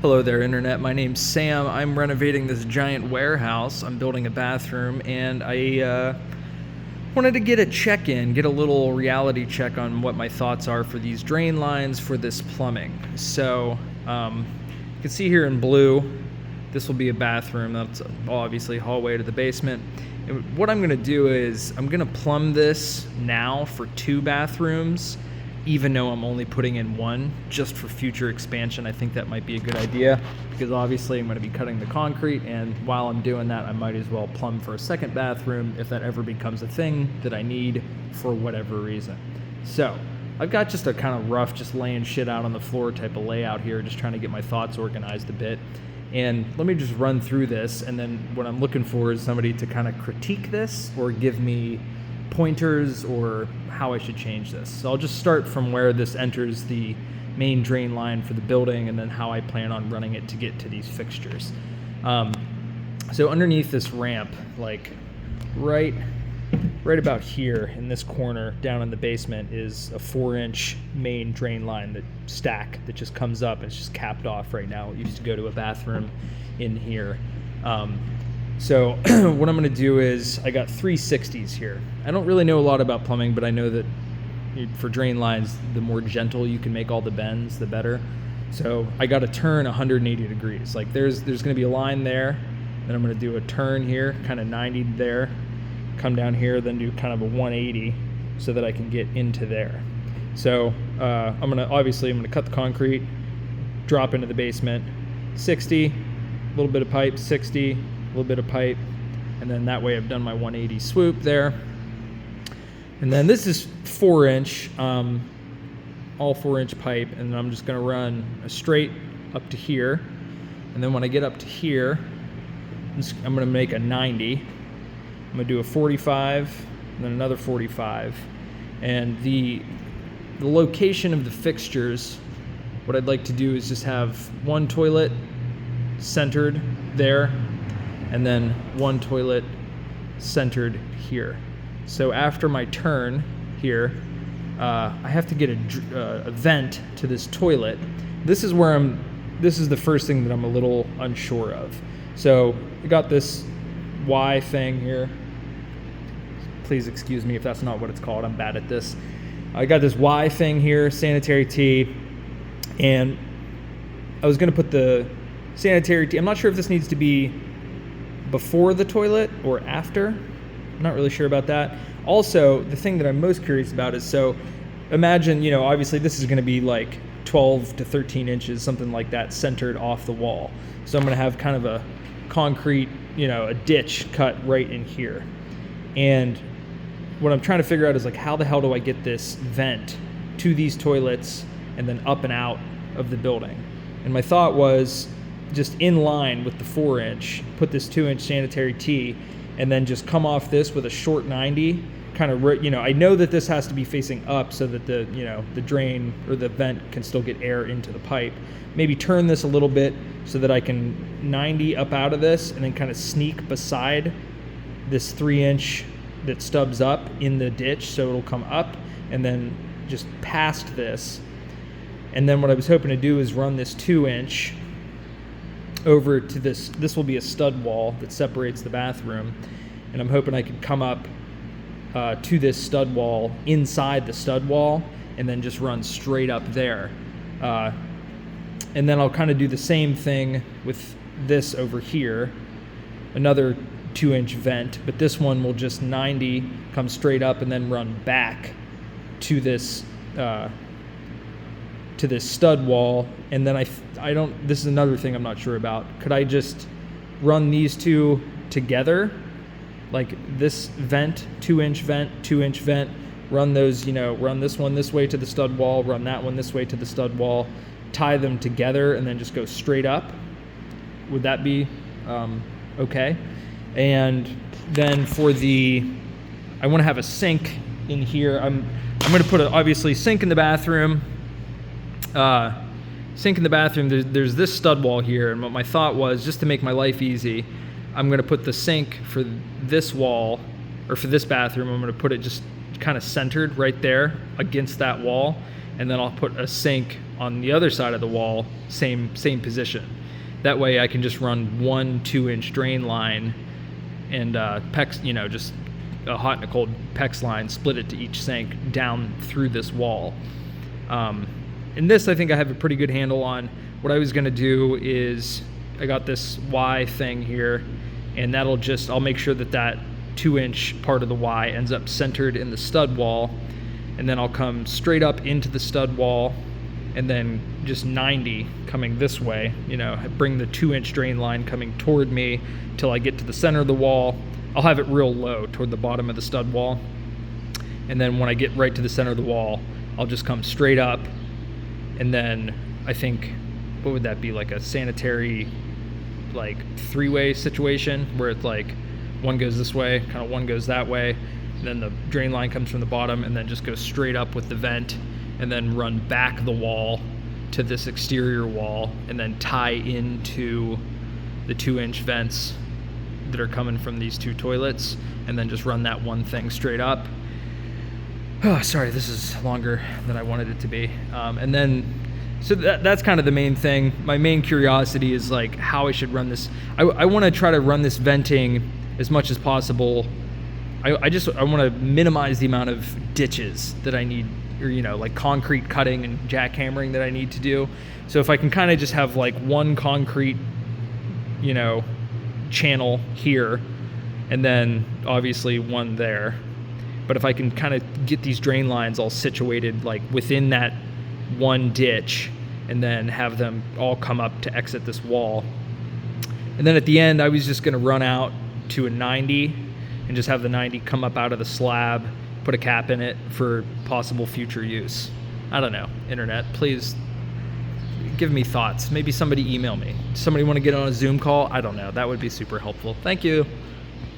Hello there, Internet. My name's Sam. I'm renovating this giant warehouse. I'm building a bathroom, and I wanted to get a check-in, get a little reality check on what my thoughts are for these drain lines for this plumbing. So, you can see here in blue, this will be a bathroom. That's obviously hallway to the basement. And what I'm going to do is I'm going to plumb this now for 2 bathrooms, even though I'm only putting in 1, just for future expansion. I think that might be a good idea, because obviously I'm going to be cutting the concrete, and while I'm doing that, I might as well plumb for a 2nd bathroom if that ever becomes a thing that I need for whatever reason. So I've got just a kind of rough, just laying shit out on the floor type of layout here, just trying to get my thoughts organized a bit. And let me just run through this, and then what I'm looking for is somebody to kind of critique this or give me pointers or how I should change this. So I'll just start from where this enters the main drain line for the building, and then how I plan on running it to get to these fixtures. So underneath this ramp, like right about here in this corner down in the basement, is a 4-inch main drain line that just comes up, and it's just capped off right now. It used to go to a bathroom in here. So what I'm going to do is, I got 360s here. I don't really know a lot about plumbing, but I know that for drain lines, the more gentle you can make all the bends, the better. So I got to turn 180 degrees. Like there's going to be a line there, then I'm going to do a turn here, kind of 90 there, come down here, then do kind of a 180 so that I can get into there. So I'm going to cut the concrete, drop into the basement, 60, a little bit of pipe, 60, a little bit of pipe, and then that way I've done my 180 swoop there. And then this is 4-inch, all 4-inch pipe, and I'm just going to run a straight up to here. And then when I get up to here, I'm going to make a 90. I'm going to do a 45, and then another 45. And the location of the fixtures, what I'd like to do is just have one toilet centered there, and then one toilet centered here. So after my turn here, I have to get a vent to this toilet. This is the first thing that I'm a little unsure of. So I got this Y thing here. Please excuse me if that's not what it's called. I'm bad at this. I got this Y thing here, sanitary tee, and I was going to put the sanitary tee. I'm not sure if this needs to be before the toilet or after. I'm not really sure about that. Also, the thing that I'm most curious about is, so imagine, obviously this is going to be like 12 to 13 inches, something like that, centered off the wall. So I'm going to have kind of a concrete, a ditch cut right in here. And what I'm trying to figure out is, like, how the hell do I get this vent to these toilets and then up and out of the building? And my thought was, just in line with the 4-inch, put this 2-inch sanitary tee, and then just come off this with a short 90, kind of, I know that this has to be facing up so that the drain or the vent can still get air into the pipe. Maybe turn this a little bit so that I can 90 up out of this, and then kind of sneak beside this 3-inch that stubs up in the ditch, so it'll come up and then just past this. And then what I was hoping to do is run this 2-inch over to this will be a stud wall that separates the bathroom, and I'm hoping I can come up to this stud wall, inside the stud wall, and then just run straight up there. And then I'll kind of do the same thing with this over here, another 2-inch vent, but this one will just 90, come straight up, and then run back to this stud wall. And then this is another thing I'm not sure about. Could I just run these two together? Like this vent, 2-inch vent, 2-inch vent, run those, run this one this way to the stud wall, run that one this way to the stud wall, tie them together, and then just go straight up? Would that be okay? And then I want to have a sink in here. I'm going to put obviously sink in the bathroom. There's this stud wall here, and what my thought was, just to make my life easy, I'm going to put the sink for this wall, or for this bathroom, I'm going to put it just kind of centered right there against that wall, and then I'll put a sink on the other side of the wall, same position. That way I can just run 1 2-inch drain line and PEX, just a hot and a cold PEX line, split it to each sink down through this wall. And this I think I have a pretty good handle on. What I was going to do is I got this Y thing here, and I'll make sure that 2-inch part of the Y ends up centered in the stud wall, and then I'll come straight up into the stud wall and then just 90 coming this way, bring the 2-inch drain line coming toward me till I get to the center of the wall. I'll have it real low toward the bottom of the stud wall. And then when I get right to the center of the wall, I'll just come straight up. And then I think, what would that be, like a sanitary, like 3-way situation where it's like one goes this way, kind of one goes that way. And then the drain line comes from the bottom and then just goes straight up with the vent and then run back the wall to this exterior wall and then tie into the 2-inch vents that are coming from these 2 toilets, and then just run that one thing straight up. Oh, sorry, this is longer than I wanted it to be. And then, so that's kind of the main thing. My main curiosity is like how I should run this. I want to try to run this venting as much as possible. I want to minimize the amount of ditches that I need, or like concrete cutting and jackhammering that I need to do. So if I can kind of just have like one concrete, channel here, and then obviously one there. But if I can kind of get these drain lines all situated like within that one ditch, and then have them all come up to exit this wall. And then at the end, I was just going to run out to a 90 and just have the 90 come up out of the slab, put a cap in it for possible future use. I don't know, internet, please give me thoughts. Maybe somebody email me. Somebody want to get on a Zoom call? I don't know. That would be super helpful. Thank you.